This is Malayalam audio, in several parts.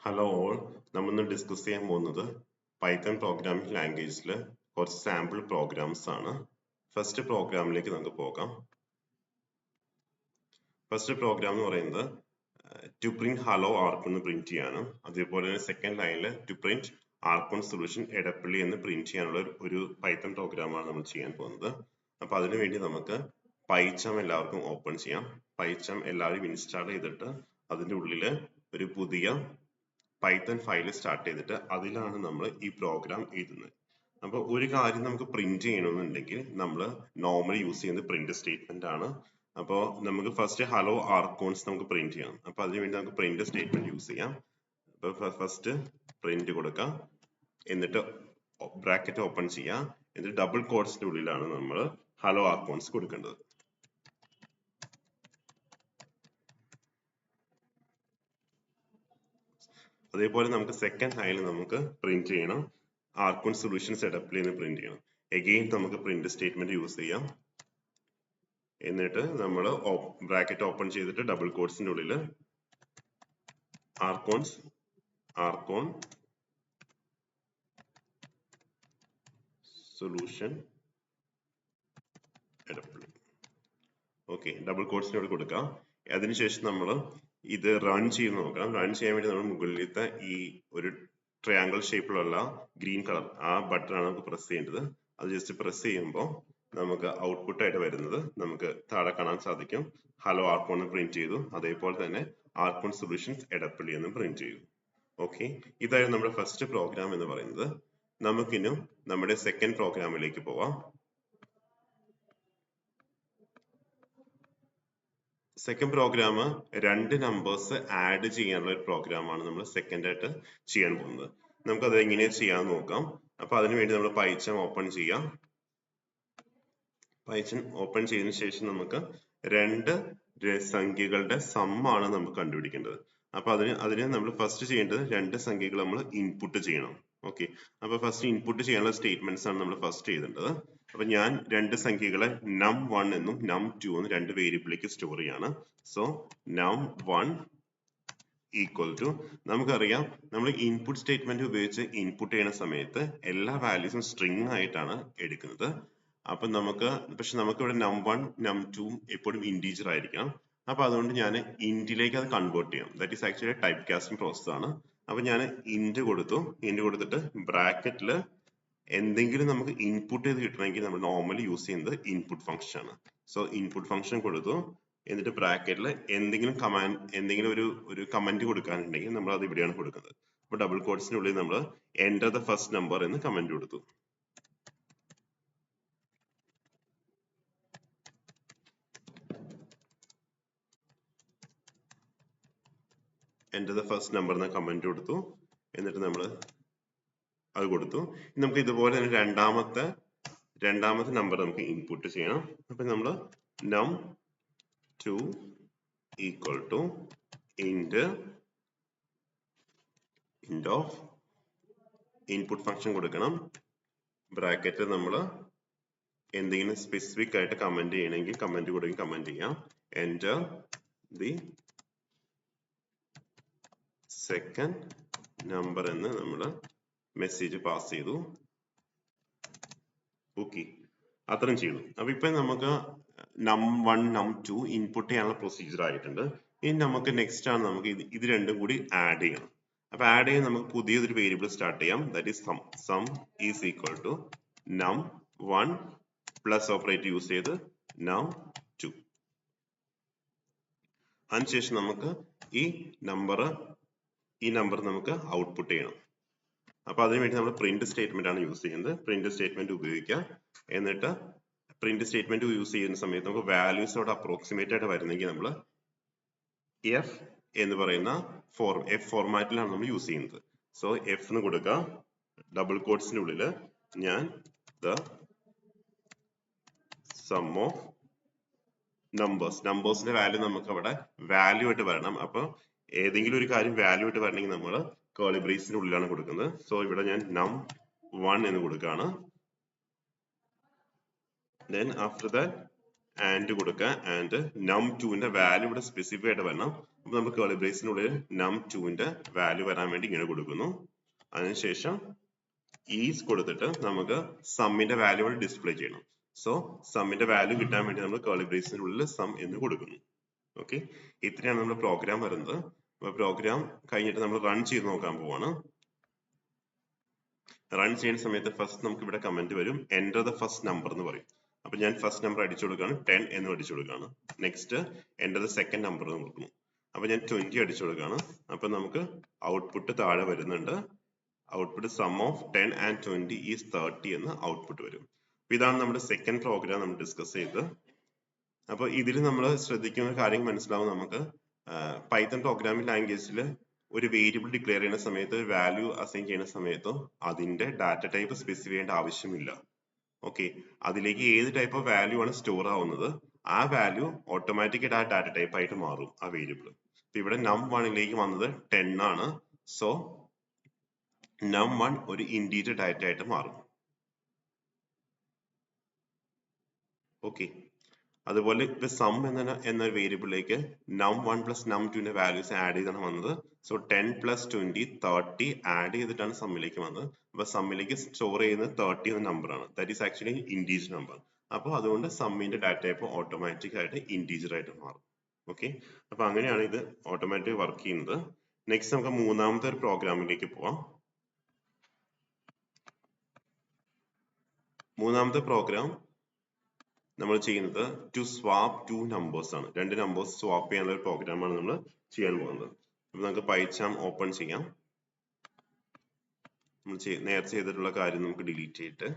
ഹലോ ഓൾ, നമ്മളിന്ന് ഡിസ്കസ് ചെയ്യാൻ പോകുന്നത് പൈത്തൺ പ്രോഗ്രാമിംഗ് ലാംഗ്വേജിൽ കുറച്ച് സാമ്പിൾ പ്രോഗ്രാംസ് ആണ്. ഫസ്റ്റ് പ്രോഗ്രാമിലേക്ക് നമുക്ക് പോകാം. ഫസ്റ്റ് പ്രോഗ്രാം എന്ന് പറയുന്നത് ടു പ്രിന്റ് ഹലോ ആർക്കൺ എന്ന് പ്രിന്റ് ചെയ്യാനും അതേപോലെ തന്നെ സെക്കൻഡ് ലൈനിൽ ടു പ്രിന്റ് ആർക്കൺ സൊല്യൂഷൻ എടപ്പള്ളി എന്ന് പ്രിന്റ് ചെയ്യാനുള്ള ഒരു പൈത്തൺ പ്രോഗ്രാമാണ് നമ്മൾ ചെയ്യാൻ പോകുന്നത്. അപ്പൊ അതിനു വേണ്ടി നമുക്ക് പൈച്ചം എല്ലാവർക്കും ഓപ്പൺ ചെയ്യാം. പൈച്ചം എല്ലാവരും ഇൻസ്റ്റാൾ ചെയ്തിട്ട് അതിൻ്റെ ഉള്ളിൽ ഒരു പുതിയ പൈത്തൺ ഫയൽ സ്റ്റാർട്ട് ചെയ്തിട്ട് അതിലാണ് നമ്മൾ ഈ പ്രോഗ്രാം എഴുതുന്നത്. അപ്പോൾ ഒരു കാര്യം നമുക്ക് പ്രിന്റ് ചെയ്യണമെന്നുണ്ടെങ്കിൽ നമ്മൾ നോർമലി യൂസ് ചെയ്യുന്നത് പ്രിന്റ് സ്റ്റേറ്റ്മെന്റ് ആണ്. അപ്പോൾ നമുക്ക് ഫസ്റ്റ് ഹലോ ആർക്കോൺസ് നമുക്ക് പ്രിന്റ് ചെയ്യണം. അപ്പോൾ അതിനുവേണ്ടി നമുക്ക് പ്രിന്റ് സ്റ്റേറ്റ്മെന്റ് യൂസ് ചെയ്യാം. അപ്പോൾ ഫസ്റ്റ് പ്രിന്റ് കൊടുക്കാം, എന്നിട്ട് ബ്രാക്കറ്റ് ഓപ്പൺ ചെയ്യാം, എന്നിട്ട് ഡബിൾ കോട്ട്സിന്റെ ഉള്ളിലാണ് നമ്മൾ ഹലോ ആർക്കോൺസ് കൊടുക്കേണ്ടത്. അതേപോലെ നമുക്ക് സെക്കൻഡ് ലൈനിൽ നമുക്ക് പ്രിന്റ് ചെയ്യണം ആർക്കോൺ സൊല്യൂഷൻസ് എടപ്പള്ളി എന്ന് പ്രിന്റ് ചെയ്യണം. എഗെയിൻ നമുക്ക് പ്രിന്റ് സ്റ്റേറ്റ്മെന്റ് യൂസ് ചെയ്യാം. എന്നിട്ട് നമ്മൾ ബ്രാക്കറ്റ് ഓപ്പൺ ചെയ്തിട്ട് ഡബിൾ കോട്ട്സിന്റെ ഉള്ളിൽ argon solution Edappally. Okay, double കോട്ട്സിന്റെ ഉള്ളിൽ കൊടുക്കാം. അതിനുശേഷം നമ്മൾ ഇത് റൺ ചെയ്ത് നോക്കണം. റൺ ചെയ്യാൻ വേണ്ടി നമ്മൾ മുകളിലത്തെ ഈ ഒരു ട്രയാങ്കിൾ ഷേപ്പിലുള്ള ഗ്രീൻ കളർ ആ ബട്ടൺ ആണ് നമുക്ക് പ്രസ് ചെയ്യേണ്ടത്. അത് ജസ്റ്റ് പ്രസ് ചെയ്യുമ്പോൾ നമുക്ക് ഔട്ട്പുട്ട് ആയിട്ട് വരുന്നത് നമുക്ക് താഴെ കാണാൻ സാധിക്കും. ഹലോ ആർക്കോൺ പ്രിന്റ് ചെയ്തു, അതേപോലെ തന്നെ ആർക്കോൺ സൊല്യൂഷൻസ് എടപ്പള്ളി എന്ന് പ്രിന്റ് ചെയ്തു. ഓക്കെ, ഇതായിരുന്നു നമ്മുടെ ഫസ്റ്റ് പ്രോഗ്രാം എന്ന് പറയുന്നത്. നമുക്കിനും നമ്മുടെ സെക്കൻഡ് പ്രോഗ്രാമിലേക്ക് പോവാം. സെക്കൻഡ് പ്രോഗ്രാം രണ്ട് നമ്പേഴ്സ് ആഡ് ചെയ്യാനുള്ള ഒരു പ്രോഗ്രാമാണ് നമ്മൾ സെക്കൻഡ് ആയിട്ട് ചെയ്യാൻ പോകുന്നത്. നമുക്ക് അത് എങ്ങനെ ചെയ്യാൻ നോക്കാം. അപ്പൊ അതിനുവേണ്ടി നമ്മൾ പൈത്തൺ ഓപ്പൺ ചെയ്യാം. പൈത്തൺ ഓപ്പൺ ചെയ്തതിനു ശേഷം നമുക്ക് രണ്ട് സംഖ്യകളുടെ സമ്മാണ് നമുക്ക് കണ്ടുപിടിക്കേണ്ടത്. അപ്പൊ അതിന് നമ്മൾ ഫസ്റ്റ് ചെയ്യേണ്ടത് രണ്ട് സംഖ്യകൾ നമ്മൾ ഇൻപുട്ട് ചെയ്യണം. ഓക്കെ, അപ്പൊ ഫസ്റ്റ് ഇൻപുട്ട് ചെയ്യാനുള്ള സ്റ്റേറ്റ്മെന്റ്സ് ആണ് നമ്മൾ ഫസ്റ്റ് ചെയ്യേണ്ടത്. അപ്പൊ ഞാൻ രണ്ട് സംഖ്യകളെ num1 എന്നും num2 എന്നും രണ്ട് വേരിയബിളിലേക്ക് സ്റ്റോർ ചെയ്യാണ്. സോ num1 ഈക്വൽ ടു, നമുക്കറിയാം നമ്മൾ ഇൻപുട്ട് സ്റ്റേറ്റ്മെന്റ് ഉപയോഗിച്ച് ഇൻപുട്ട് ചെയ്യുന്ന സമയത്ത് എല്ലാ വാല്യൂസും സ്ട്രിംഗ് ആയിട്ടാണ് എടുക്കുന്നത്. അപ്പൊ പക്ഷെ നമുക്ക് ഇവിടെ num1 num2 എപ്പോഴും ഇന്റീജർ ആയിരിക്കണം. അപ്പൊ അതുകൊണ്ട് ഞാൻ ഇന്റിലേക്ക് അത് കൺവേർട്ട് ചെയ്യാം. That is actually type casting process ആണ്. അപ്പൊ ഞാൻ ഇന്റ് കൊടുത്തിട്ട് ബ്രാക്കറ്റിൽ എന്തെങ്കിലും നമുക്ക് ഇൻപുട്ട് ചെയ്ത് കിട്ടണമെങ്കിൽ നമ്മൾ നോർമലി യൂസ് ചെയ്യുന്നത് ഇൻപുട്ട് ഫംഗ്ഷൻ ആണ്. സോ ഇൻപുട്ട് ഫംഗ്ഷൻ കൊടുത്തു, എന്നിട്ട് ബ്രാക്കറ്റിൽ എന്തെങ്കിലും ഒരു കമന്റ് കൊടുക്കാനുണ്ടെങ്കിൽ നമ്മൾ അത് ഇവിടെയാണ് കൊടുക്കുന്നത്. അപ്പൊ ഡബിൾ കോട്ട്സിനുള്ളിൽ നമ്മൾ എന്റർ ദ ഫസ്റ്റ് നമ്പർ എന്ന് കമന്റ് കൊടുത്തു. എന്റർ ദ ഫസ്റ്റ് നമ്പർ എന്ന കമന്റ് കൊടുത്തു, എന്നിട്ട് നമ്മൾ അത് കൊടുത്തു. നമുക്ക് ഇതുപോലെ തന്നെ രണ്ടാമത്തെ നമ്പർ നമുക്ക് ഇൻപുട്ട് ചെയ്യണം. അപ്പൊ നമ്മൾ num2 equal to int of input function കൊടുക്കണം. ബ്രാക്കറ്റിൽ നമ്മൾ എന്തെങ്കിലും സ്പെസിഫിക് ആയിട്ട് കമന്റ് ചെയ്യണമെങ്കിൽ കമന്റ് കൊടുക്കും, കമന്റ് ചെയ്യാം. എന്റർ ദി സെക്കൻഡ് നമ്പർ എന്ന് നമ്മൾ മെസ്സേജ് പാസ് ചെയ്തു. ഓക്കെ, അത്രയും ചെയ്തു. അപ്പൊ ഇപ്പൊ നമുക്ക് num1 num2 ഇൻപുട്ട് ചെയ്യാനുള്ള പ്രൊസീജിയർ ആയിട്ടുണ്ട്. ഇനി നമുക്ക് നെക്സ്റ്റ് ആണ് നമുക്ക് ഇത് രണ്ടും കൂടി ആഡ് ചെയ്യണം. അപ്പൊ ആഡ് ചെയ്യാൻ നമുക്ക് പുതിയൊരു വേരിയബിൾ സ്റ്റാർട്ട് ചെയ്യാം. That is sum is equal to num1 plus operator use ചെയ്ത് num2. അതിനുശേഷം നമുക്ക് ഈ നമ്പർ നമുക്ക് ഔട്ട്പുട്ട് ചെയ്യണം. അപ്പൊ അതിനുവേണ്ടി നമ്മൾ പ്രിന്റ് സ്റ്റേറ്റ്മെന്റ് ആണ് യൂസ് ചെയ്യുന്നത്. പ്രിന്റ് സ്റ്റേറ്റ്മെന്റ് ഉപയോഗിക്കുക. എന്നിട്ട് പ്രിന്റ് സ്റ്റേറ്റ്മെന്റ് യൂസ് ചെയ്യുന്ന സമയത്ത് നമുക്ക് വാല്യൂസ് അവിടെ അപ്രോക്സിമേറ്റ് ആയിട്ട് വരുന്നെങ്കിൽ നമ്മൾ എഫ് എന്ന് പറയുന്ന എഫ് ഫോർമാറ്റിലാണ് നമ്മൾ യൂസ് ചെയ്യുന്നത്. സോ എഫ് എന്ന് കൊടുക്കുക. ഡബിൾ കോട്ട്സിന്റെ ഉള്ളിൽ ഞാൻ ദ സം ഓഫ് നമ്പേഴ്സിന്റെ വാല്യൂ നമുക്ക് അവിടെ വാല്യൂ ആയിട്ട് വരണം. അപ്പൊ ഏതെങ്കിലും ഒരു കാര്യം വാല്യൂ ആയിട്ട് വരണമെങ്കിൽ നമ്മൾ കേർലി ബ്രേസിന്റെ ഉള്ളിലാണ് കൊടുക്കുന്നത്. സോ ഇവിടെ ഞാൻ num1 എന്ന് കൊടുക്കുകയാണ്. Then after that and കൊടുക്കുക, and num2 ന്റെ വാല്യൂ ഇവിടെ സ്പെസിഫൈ ആയിട്ട് വരണം. അപ്പൊ നമ്മൾ കേർലി ബ്രേസിനുള്ളിൽ num2ന്റെ വാല്യൂ വരാൻ വേണ്ടി ഇങ്ങനെ കൊടുക്കുന്നു. അതിനുശേഷം ഈസ് കൊടുത്തിട്ട് നമുക്ക് സമ്മിന്റെ വാല്യൂ കൂടെ ഡിസ്പ്ലേ ചെയ്യണം. സോ സമ്മിന്റെ വാല്യൂ കിട്ടാൻ വേണ്ടി നമ്മൾ കേർലി ബ്രേസിനുള്ളിൽ സം എന്ന് കൊടുക്കുന്നു. ഓക്കെ, ഇത്രയാണ് നമ്മുടെ പ്രോഗ്രാം വരുന്നത്. അപ്പൊ പ്രോഗ്രാം കഴിഞ്ഞിട്ട് നമ്മൾ റൺ ചെയ്ത് നോക്കാൻ പോവാണ്. റൺ ചെയ്യുന്ന സമയത്ത് ഫസ്റ്റ് നമുക്ക് ഇവിടെ കമന്റ് വരും, എൻ്റർ ദ ഫസ്റ്റ് നമ്പർ എന്ന് പറയും. അപ്പൊ ഞാൻ ഫസ്റ്റ് നമ്പർ അടിച്ചു കൊടുക്കുകയാണ്, 10 എന്ന് അടിച്ചു കൊടുക്കുകയാണ്. Next enter the second number എന്ന് കൊടുക്കുന്നു. അപ്പൊ ഞാൻ 20 അടിച്ചു കൊടുക്കുകയാണ്. അപ്പൊ നമുക്ക് ഔട്ട്പുട്ട് താഴെ വരുന്നുണ്ട്. Output sum of 10 and 20 is 30 എന്ന് ഔട്ട്പുട്ട് വരും. ഇതാണ് നമ്മുടെ സെക്കൻഡ് പ്രോഗ്രാം നമ്മൾ ഡിസ്കസ് ചെയ്തത്. അപ്പൊ ഇതിൽ നമ്മൾ ശ്രദ്ധിക്കുന്ന കാര്യം മനസ്സിലാവും നമുക്ക്. പൈത്തൺ പ്രോഗ്രാമിംഗ് ലാംഗ്വേജിൽ ഒരു വേരിയബിൾ ഡിക്ലെയർ ചെയ്യുന്ന സമയത്ത് വാല്യൂ അസൈൻ ചെയ്യുന്ന സമയത്ത് അതിന്റെ ഡാറ്റ ടൈപ്പ് സ്പെസിഫൈ ചെയ്യേണ്ട ആവശ്യമില്ല. ഓക്കെ, അതിലേക്ക് ഏത് ടൈപ്പ് ഓഫ് വാല്യൂ ആണ് സ്റ്റോർ ആവുന്നത് ആ വാല്യൂ ഓട്ടോമാറ്റിക്കായിട്ട് ആ ഡാറ്റ ടൈപ്പ് ആയിട്ട് മാറും ആ വേരിയബിൾ. ഇവിടെ num1ലേക്ക് വന്നത് 10 ആണ്. സോ num1 ഒരു ഇന്റീജർ ഡാറ്റ ആയിട്ട് മാറും. ഓക്കെ, അതുപോലെ ഇപ്പൊ സം എന്ന വേരിയബിളിലേക്ക് num1 പ്ലസ് num2ന്റെ വാല്യൂസ് ആഡ് ചെയ്താണ് വന്നത്. സോ 10 പ്ലസ് 20 30 ആഡ് ചെയ്തിട്ടാണ് സമ്മിലേക്ക് വന്നത്. അപ്പൊ സമ്മിലേക്ക് സ്റ്റോർ ചെയ്യുന്നത് 30 എന്ന നമ്പർ ആണ്. That is actually integer number. അപ്പൊ അതുകൊണ്ട് സമ്മിന്റെ ഡാറ്റ ടൈപ്പ് ഓട്ടോമാറ്റിക് ആയിട്ട് ഇന്റീജർ ആയിട്ട് മാറും. ഓക്കെ, അപ്പൊ അങ്ങനെയാണ് ഇത് ഓട്ടോമാറ്റിക് വർക്ക് ചെയ്യുന്നത്. നെക്സ്റ്റ് നമുക്ക് മൂന്നാമത്തെ ഒരു പ്രോഗ്രാമിലേക്ക് പോവാം. മൂന്നാമത്തെ പ്രോഗ്രാം നമ്മൾ ചെയ്യുന്നത് ടു സ്വാപ്പ് ടു നമ്പേഴ്സ് ആണ്. രണ്ട് നമ്പേഴ്സ് സ്വാപ്പ് ചെയ്യാനുള്ള ഒരു പ്രോഗ്രാമാണ് നമ്മൾ ചെയ്യാൻ പോകുന്നത്. അപ്പൊ നമുക്ക് പൈച്ചാം ഓപ്പൺ ചെയ്യാം. നമ്മൾ നേരത്തെ ചെയ്തിട്ടുള്ള കാര്യം നമുക്ക് ഡിലീറ്റ് ചെയ്തിട്ട്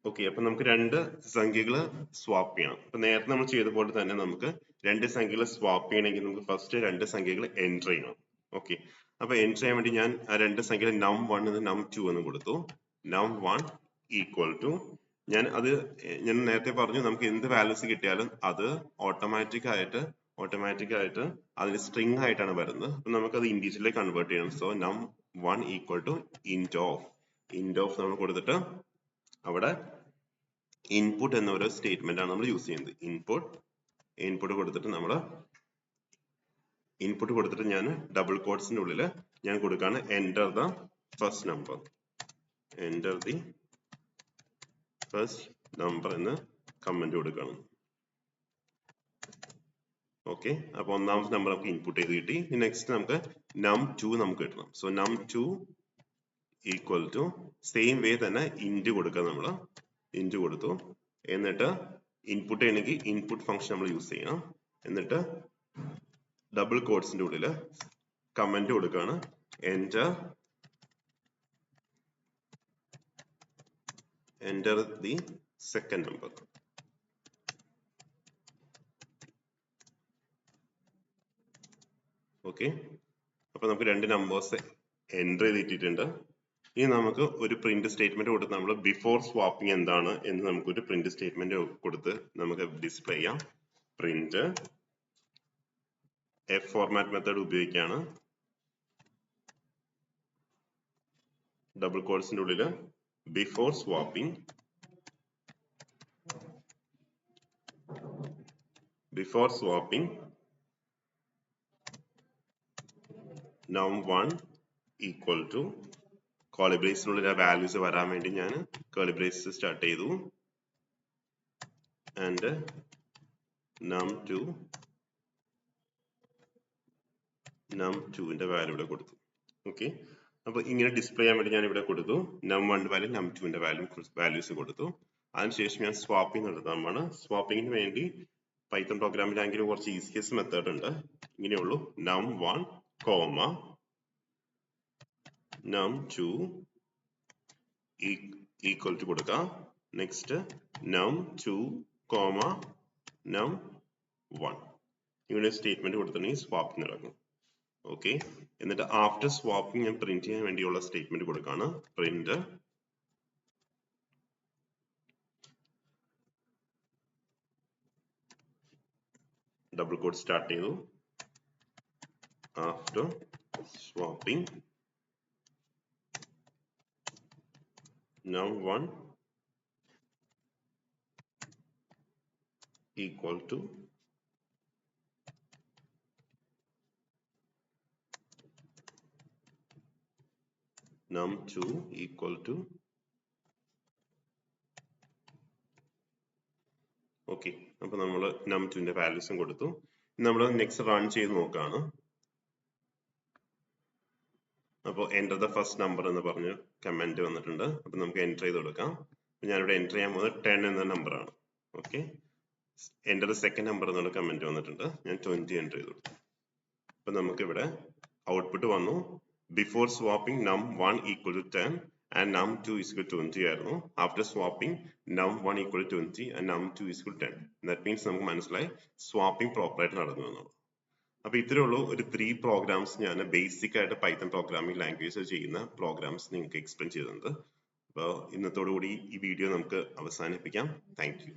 ഓക്കെ, അപ്പൊ നമുക്ക് രണ്ട് സംഖ്യകൾ സ്വാപ്പ് ചെയ്യണം. അപ്പൊ നേരത്തെ നമ്മൾ ചെയ്ത പോലെ തന്നെ നമുക്ക് രണ്ട് സംഖ്യകൾ സ്വാപ്പ് ചെയ്യണമെങ്കിൽ നമുക്ക് ഫസ്റ്റ് രണ്ട് സംഖ്യകൾ എൻറ്റർ ചെയ്യണം. ഓക്കെ, അപ്പൊ എൻറ്റർ ചെയ്യാൻ വേണ്ടി ഞാൻ ആ രണ്ട് സംഖ്യകൾ num1 എന്ന് num2 എന്ന് കൊടുത്തു. num1 ഈക്വൽ ടു ഞാൻ നേരത്തെ പറഞ്ഞു നമുക്ക് എന്ത് വാല്യൂസ് കിട്ടിയാലും അത് ഓട്ടോമാറ്റിക് ആയിട്ട് അതിന് സ്ട്രിംഗ് ആയിട്ടാണ് വരുന്നത്. അപ്പൊ നമുക്ക് അത് ഇന്റീജറിലേക്ക് കൺവേർട്ട് ചെയ്യണം. So num1 equal to int of നമ്മൾ കൊടുത്തിട്ട് അവിടെ ഇൻപുട്ട് എന്ന ഒരു സ്റ്റേറ്റ്മെന്റ് ആണ് നമ്മൾ യൂസ് ചെയ്യുന്നത്. ഇൻപുട്ട് കൊടുത്തിട്ട് ഞാൻ ഡബിൾ കോട്ട്സിന്റെ ഉള്ളിൽ ഞാൻ കൊടുക്കാണ് എൻ്റർ ദ ഫസ്റ്റ് നമ്പർ എന്ന് കമന്റ് കൊടുക്കണം. ഓക്കെ, അപ്പൊ ഒന്നാമത്തെ നമ്പർ നമുക്ക് ഇൻപുട്ട് ചെയ്ത് കിട്ടി. നെക്സ്റ്റ് നമുക്ക് num2 നമുക്ക് കിട്ടണം. So num2 equal to same way തന്നെ ഇന്റ് കൊടുക്കുക. നമ്മൾ ഇന്റ് കൊടുത്തു. എന്നിട്ട് ഇൻപുട്ട് ചെയ്യണമെങ്കിൽ ഇൻപുട്ട് ഫംഗ്ഷൻ നമ്മൾ യൂസ് ചെയ്യണം. എന്നിട്ട് ഡബിൾ കോട്ട്സിന്റെ ഉള്ളിൽ കമന്റ് കൊടുക്കുകയാണ് enter the second number. Okay, അപ്പൊ നമുക്ക് രണ്ട് നമ്പേഴ്സ് എൻ്റർ ചെയ്തിട്ടുണ്ട്. ഇനി നമുക്ക് ഒരു പ്രിന്റ് സ്റ്റേറ്റ്മെന്റ് കൊടുത്ത് നമ്മൾ ബിഫോർ സ്വാപ്പിംഗ് എന്താണ് എന്ന് നമുക്കൊരു പ്രിന്റ് സ്റ്റേറ്റ്മെന്റ് കൊടുത്ത് നമുക്ക് ഡിസ്പ്ലേ ചെയ്യാം. പ്രിന്റ് എഫ് ഫോർമാറ്റ് മെത്തേഡ് ഉപയോഗിക്കുകയാണ്. ഡബിൾ കോട്ട്സിന്റെ ഉള്ളിൽ before swapping num1 equal to curly ബ്രേസിനുള്ളിൽ ആ വാല്യൂസ് വരാൻ വേണ്ടി ഞാൻ കേർലി ബ്രേസ് സ്റ്റാർട്ട് ചെയ്തു. ആൻഡ് num2ന്റെ വാല്യൂ ഇവിടെ കൊടുത്തു. ഓക്കെ, അപ്പൊ ഇങ്ങനെ ഡിസ്പ്ലേ ചെയ്യാൻ വേണ്ടി ഞാൻ ഇവിടെ കൊടുത്തു num1 വാല്യൂ num2ന്റെ വാല്യൂസ് കൊടുത്തു. അതിനുശേഷം ഞാൻ സ്വാപ്പിംഗ് നടത്താമാണ്. സ്വാപ്പിങ്ങിന് വേണ്ടി പൈത്തൺ പ്രോഗ്രാമിംഗ് ലാംഗ്വേജിൽ കുറച്ച് ഈസിയസ്റ്റ് മെത്തേഡ് ഉണ്ട്. ഇങ്ങനെയുള്ളൂ, num1 num2 ഈക്വൽ ടു കൊടുക്കുക. നെക്സ്റ്റ് num2 num1 ഇങ്ങനെ സ്റ്റേറ്റ്മെന്റ് കൊടുത്തിട്ടുണ്ടെങ്കിൽ സ്വാപ്പിംഗ് നടക്കും. ഓക്കെ, എന്നിട്ട് ആഫ്റ്റർ സ്വാപ്പിംഗ് ഞാൻ പ്രിന്റ് ചെയ്യാൻ വേണ്ടിയുള്ള സ്റ്റേറ്റ്മെന്റ് കൊടുക്കാണ്. പ്രിന്റ് ഡബിൾ കോഡ് സ്റ്റാർട്ട് ചെയ്തു. After swapping num1 equal to num2 equal to okay. അപ്പൊ നമ്മൾ num2ന്റെ വാല്യൂസും കൊടുത്തു. നമ്മൾ നെക്സ്റ്റ് റൺ ചെയ്ത് നോക്കുകയാണ്. അപ്പോൾ എൻ്റർ ദ ഫസ്റ്റ് നമ്പർ എന്ന് പറഞ്ഞ് കമന്റ് വന്നിട്ടുണ്ട്. അപ്പൊ നമുക്ക് എൻ്റർ ചെയ്ത് കൊടുക്കാം. ഞാനിവിടെ എൻ്റർ ചെയ്യാൻ പോകുന്നത് 10 എന്ന നമ്പറാണ്. Okay. Enter the second number എന്നുള്ള കമന്റ് വന്നിട്ടുണ്ട്. ഞാൻ 20 എൻ്റർ ചെയ്ത് കൊടുത്തു. അപ്പൊ നമുക്കിവിടെ ഔട്ട്പുട്ട് വന്നു. Before swapping num1 equal to 10 and num2 is equal to 20 ആയിരുന്നു. After swapping num1 equal to 20 and num2 is equal to 10. That means നമുക്ക് മനസ്സിലായി സ്വാപ്പിംഗ് പ്രോപ്പറായിട്ട് നടന്നു എന്നുള്ളത്. അപ്പൊ ഇത്രേ ഉള്ളൂ ഒരു 3 പ്രോഗ്രാംസ് ഞാൻ ബേസിക് ആയിട്ട് പൈത്തൺ പ്രോഗ്രാമിംഗ് ലാംഗ്വേജ് ചെയ്യുന്ന പ്രോഗ്രാംസ് നിങ്ങൾക്ക് എക്സ്പ്ലെയിൻ ചെയ്തിട്ടുണ്ട്. അപ്പോൾ ഇന്നത്തോടുകൂടി ഈ വീഡിയോ നമുക്ക് അവസാനിപ്പിക്കാം. Thank you.